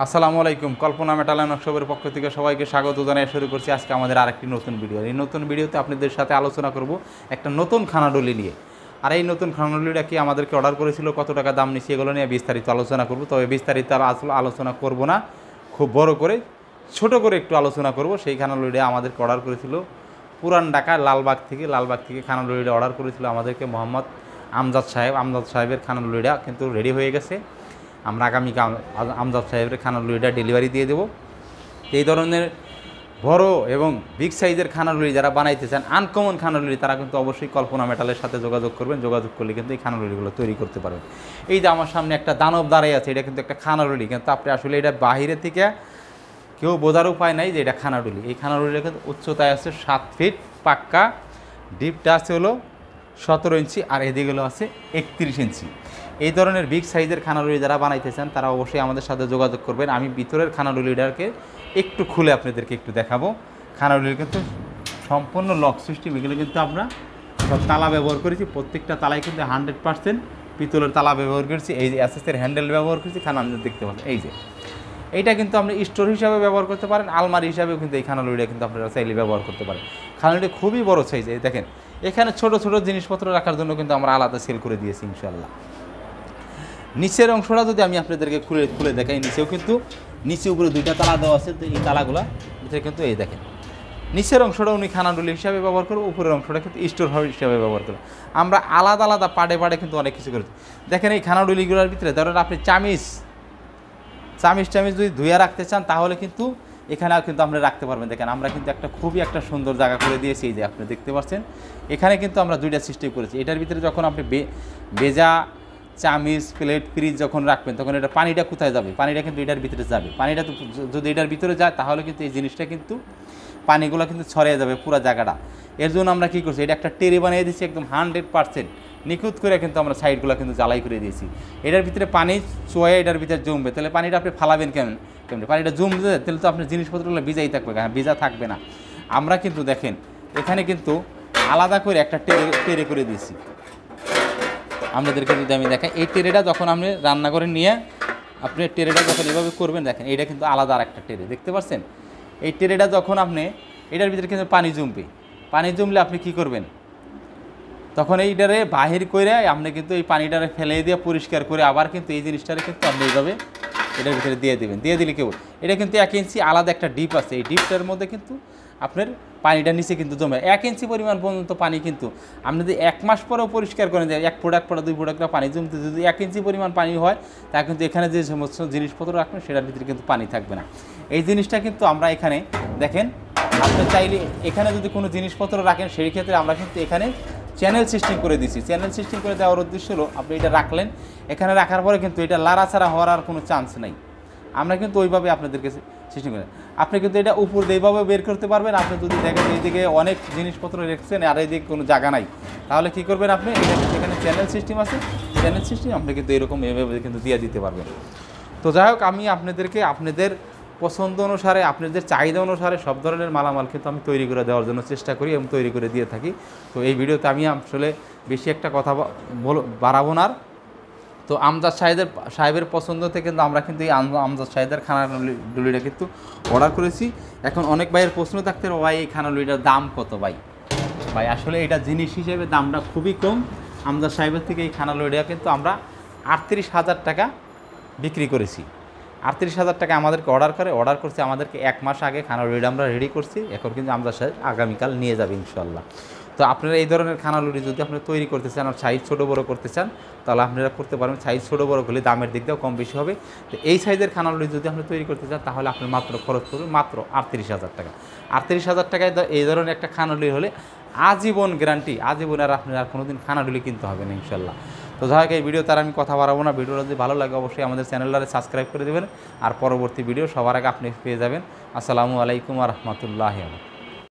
আসসালামু আলাইকুম। কল্পনা metal and ওয়ার্কশপের পক্ষ থেকে সবাইকে স্বাগত জানিয়ে শুরু করছি আজকে আমাদের আরেকটি নতুন ভিডিও। এই নতুন ভিডিওতে আপনাদের সাথে আলোচনা করব একটা নতুন খানাডুলি নিয়ে। আর এই নতুন খানাডুলিটা কি আমাদেরকে অর্ডার করেছিল, কত টাকা দাম নিচ্ছে, এগুলো নিয়ে বিস্তারিত আলোচনা করব। তবে বিস্তারিত আসলে আলোচনা করব না, খুব বড় করে ছোট করে একটু আলোচনা করব। সেই খানাডুলিটা আমাদেরকে অর্ডার করেছিল পুরান ঢাকা লালবাগ থেকে খানাডুলিটা অর্ডার করেছিল আমাদেরকে মোহাম্মদ আমজাদ সাহেবের খানাডুলিটা কিন্তু রেডি হয়ে গেছে। আমরা আগামীকাল আমজাদ সাহেবের খানাডুলিটা ডেলিভারি দিয়ে দেবো। এই ধরনের বড় এবং বিগ সাইজের খানাডুলি যারা বানাইতে চান, আনকমন খানাডুলি, তারা কিন্তু অবশ্যই কল্পনা মেটালের সাথে যোগাযোগ করবেন। যোগাযোগ করলে কিন্তু এই খানাডুলিগুলো তৈরি করতে পারবেন। এই যে আমার সামনে একটা দানব দাঁড়াই আছে, এটা কিন্তু একটা খানাডুলি, কিন্তু আপনি আসলে এটা বাহিরে থেকে কেউ বোঝার উপায় নাই যে এটা খানাডুলি। এই খানাডুলিটা কিন্তু উচ্চতায় আছে 7 ফিট পাক্কা, ডিপটা আছে হলো 17 ইঞ্চি, আর এদিকেগুলো আছে 31 ইঞ্চি। এই ধরনের বিগ সাইজের খানাডুলি যারা বানাইতে চান তারা অবশ্যই আমাদের সাথে যোগাযোগ করবেন। আমি ভিতরের খানাডুলিটাকে একটু খুলে আপনাদেরকে একটু দেখাবো। খানাডুলির কিন্তু সম্পূর্ণ লক সিস্টেম, এগুলো কিন্তু আমরা সব তালা ব্যবহার করেছি। প্রত্যেকটা তালাই কিন্তু 100% পিতলের তালা ব্যবহার করেছি। এই যে অ্যাসেসের হ্যান্ডেল ব্যবহার করেছি। খানা দেখতে পাচ্ছেন এই যে এইটা কিন্তু আপনি স্টোর হিসাবে ব্যবহার করতে পারেন, আলমারি হিসাবেও কিন্তু এই খানাডুলিটা কিন্তু আপনারা চাইলে ব্যবহার করতে পারেন। খানাডুলি খুবই বড় সাইজ। এই দেখেন এখানে ছোট ছোট জিনিসপত্র রাখার জন্য কিন্তু আমরা আলাদা সেল করে দিয়েছি ইনশাআল্লাহ। নিচের অংশটা যদি আমি আপনাদেরকে খুলে দেখাই, নিচেও কিন্তু নিচে উপরে 2টা তালা দেওয়া আছে। তো এই তালাগুলা ভিতরে কিন্তু এই দেখেন নিচের অংশটা উনি খানাডুলি হিসাবে ব্যবহার করবো, উপরের অংশটা কিন্তু স্টোর হাউস হিসাবে ব্যবহার করবো। আমরা আলাদা আলাদা পাড়ে কিন্তু অনেক কিছু করেছি। দেখেন এই খানাডুলিগুলোর ভিতরে ধরেন আপনি চামিচ যদি ধুয়ে রাখতে চান তাহলে কিন্তু এখানে কিন্তু আপনি রাখতে পারবেন। দেখেন আমরা কিন্তু খুবই একটা সুন্দর জায়গা করে দিয়েছি। এই যে আপনি দেখতে পাচ্ছেন এখানে কিন্তু আমরা 2টা সিস্টেম করেছি। এটার ভিতরে যখন আপনি বেজা চামিচ প্লেট ফ্রিজ যখন রাখবেন তখন এটা পানিটা কোথায় যাবে? পানিটা কিন্তু এটার ভিতরে যাবে। পানিটা তো যদি এটার ভিতরে যায় তাহলে কিন্তু এই জিনিসটা কিন্তু পানিগুলো কিন্তু ছড়িয়ে যাবে পুরো জায়গাটা। এর জন্য আমরা কী করছি, এটা একটা টেরে বানিয়ে দিয়েছি একদম 100% নিখুঁত করে কিন্তু আমরা সাইডগুলো কিন্তু জ্বালাই করে দিয়েছি। এটার ভিতরে পানি চুয়ে এটার ভিতরে জমবে, তাহলে পানিটা আপনি ফালাবেন কেমন? পানিটা জমবে তাহলে তো আপনার জিনিসপত্রগুলো ভিজাই থাকবে, ভিজা থাকবে না। আমরা কিন্তু দেখেন এখানে কিন্তু আলাদা করে একটা টেরে করে দিয়েছি। আপনাদেরকে যদি আমি দেখাই, এই টেরেটা যখন আপনি রান্নাঘরে নিয়ে আপনি টেরেটা যখন এভাবে করবেন, দেখেন এইটা কিন্তু আলাদা আর একটা টেরে দেখতে পাচ্ছেন। এই টেরেটা যখন আপনি এটার ভিতরে কিন্তু পানি জমলে আপনি কি করবেন, তখন এইটারে বাহির করে আপনি কিন্তু এই পানিটারে ফেলে দিয়ে পরিষ্কার করে আবার কিন্তু এই জিনিসটারে কিন্তু আপনি এইভাবে এটার ভিতরে দিয়ে দেবেন। দিয়ে দিলে কেবল এটা কিন্তু 1 ইঞ্চি আলাদা একটা ডিপ আছে। এই ডিপটার মধ্যে কিন্তু আপনার পানিটা নিচে কিন্তু জমে 1 ইঞ্চি পরিমাণ পর্যন্ত পানি। কিন্তু আপনি যদি 1 মাস পরেও পরিষ্কার করেন, যে 1 ফুট 2 ফুট একটা পানি জমতে যদি 1 ইঞ্চি পরিমাণ পানি হয়, তা কিন্তু এখানে যে সমস্ত জিনিসপত্র রাখবেন সেটার ভিতরে কিন্তু পানি থাকবে না। এই জিনিসটা কিন্তু আমরা এখানে দেখেন, আপনি চাইলে এখানে যদি কোনো জিনিসপত্র রাখেন সেই ক্ষেত্রে আমরা কিন্তু এখানে চ্যানেল সিস্টেম করে দিচ্ছি। চ্যানেল সিস্টেম করে দেওয়ার উদ্দেশ্য হলো আপনি এটা রাখলেন, এখানে রাখার পরে কিন্তু এটা লাড়াছাড়া হওয়ার আর কোনো চান্স নেই। আমরা কিন্তু ওইভাবে আপনাদেরকে সিস্টেম করি। আপনি কিন্তু এটা উপর দিয়ে এইভাবে বের করতে পারবেন। আপনি যদি দেখেন এইদিকে অনেক জিনিসপত্র রেখেছেন আর এইদিকে কোনো জায়গা নাই, তাহলে কী করবেন আপনি, এখানে চ্যানেল সিস্টেম আছে, চ্যানেল সিস্টেম আপনি কিন্তু এরকম এভাবে কিন্তু দিয়ে দিতে পারবেন। তো যাই হোক, আমি আপনাদেরকে আপনাদের পছন্দ অনুসারে, আপনাদের চাহিদা অনুসারে সব ধরনের মালামাল কিন্তু আমি তৈরি করে দেওয়ার জন্য চেষ্টা করি এবং তৈরি করে দিয়ে থাকি। তো এই ভিডিওতে আমি আসলে বেশি একটা কথা বাড়াবো না। তো আমজাদ সাহেবের পছন্দ থেকে কিন্তু আমরা কিন্তু এই আমজাদ সাহেবের খানাডুলিটা কিন্তু অর্ডার করেছি। এখন অনেক ভাইয়ের প্রশ্ন থাকতে পারে, ভাই এই খানাডুলিটার দাম কত? ভাই আসলে এটা জিনিস হিসেবে দামটা খুবই কম। আমজাদ সাহেবের থেকে এই খানাডুলিটা কিন্তু আমরা 38,000 টাকা বিক্রি করেছি। 38,000 টাকা আমাদেরকে অর্ডার করছে আমাদেরকে 1 মাস আগে খানাডুলিটা আমরা রেডি করছি। এখন কিন্তু আমজাদ সাহেব আগামীকাল নিয়ে যাবে ইনশাল্লাহ। তো আপনারা এই ধরনের খানাডুলি যদি আপনারা তৈরি করতে চান আর সাইজ ছোটো বড়ো করতে চান তাহলে আপনারা করতে পারবেন। সাইজ ছোটো বড়ো হলে দামের দিক দিয়েও কম বেশি হবে। তো এই সাইজের খানাডুলি যদি আপনি তৈরি করতে চান তাহলে আপনার মাত্র খরচ পড়বে মাত্র 38,000 টাকা। 38,000 টাকায় এই ধরনের একটা খানাডুলি হলে আজীবন গ্যারান্টি, আজীবন আর আপনার আর কোনোদিন খানাডুলি কিনতে হবে না ইনশাল্লাহ। তো যাই হোক, এই ভিডিও তার আমি কথা বাড়াবো না। ভিডিওটা যদি ভালো লাগে অবশ্যই আমাদের চ্যানেলটারে সাবস্ক্রাইব করে দেবেন, আর পরবর্তী ভিডিও সবার আগে আপনি পেয়ে যাবেন। আসসালামু আলাইকুম ওয়া রাহমাতুল্লাহি।